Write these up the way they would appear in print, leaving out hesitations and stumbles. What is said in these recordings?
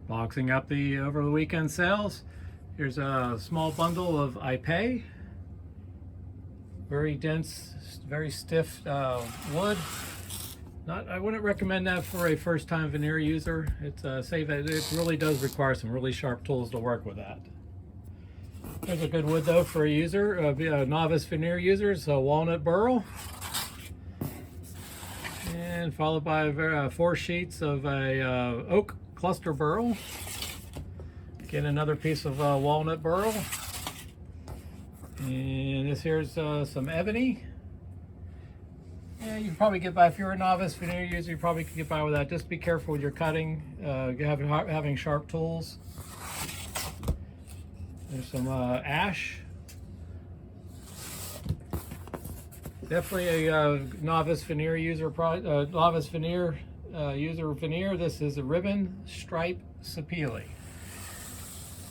Boxing up the over the weekend sales. Here's a small bundle of IPA. Very dense, very stiff wood. I wouldn't recommend that for a first-time veneer user. It really does require some really sharp tools to work with that. There's a good wood though for a user, a novice veneer user. It's a walnut burl, and followed by 4 sheets of a oak cluster burl. Again, another piece of walnut burl, and this here's some ebony. Yeah, you can probably get by, if you're a novice veneer user, you probably could get by with that. Just be careful with your cutting, having sharp tools. There's some ash. Definitely a novice veneer user, veneer. This is a ribbon stripe sapele.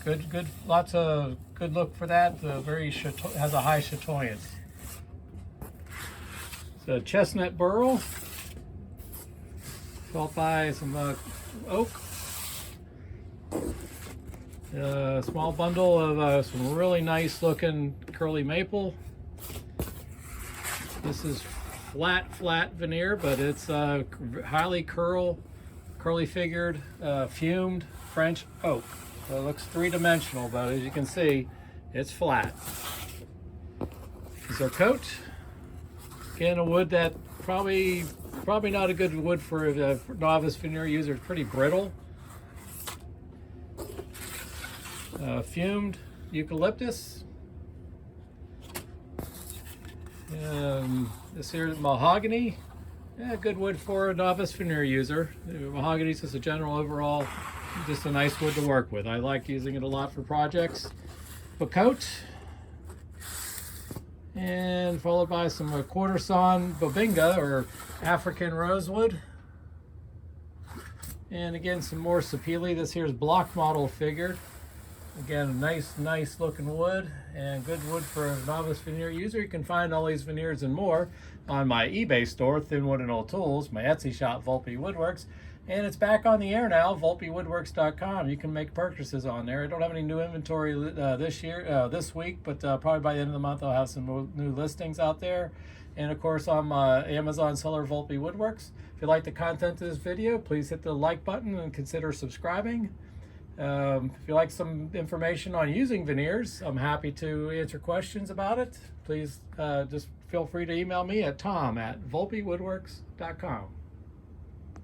Good, lots of good look for that. Has a high chatoyance. It's a chestnut burl, followed by some oak. A small bundle of some really nice looking curly maple. This is flat veneer, but it's highly curly figured, fumed French oak. So it looks three-dimensional, but as you can see, it's flat. This is our coat. Again, a wood that probably not a good wood for a novice veneer user. It's pretty brittle. Fumed eucalyptus. This here is mahogany. Yeah, good wood for a novice veneer user. Mahogany is just a general overall, just a nice wood to work with. I like using it a lot for projects. Coat, and followed by some quarter sawn bobinga or African rosewood. And again, some more sapele. This here is block model figured. Again, nice looking wood, and good wood for a novice veneer user. You can find all these veneers and more on my eBay store, ThinWoodandOldTools, my Etsy shop, Volpe Woodworks, and it's back on the air now, VolpeWoodworks.com. You can make purchases on there. I don't have any new inventory this week, but probably by the end of the month I'll have some new listings out there. And of course, I'm Amazon seller Volpe Woodworks. If you like the content of this video, please hit the like button and consider subscribing. If you like some information on using veneers, I'm happy to answer questions about it. Please just feel free to email me at tom@VolpeWoodworks.com.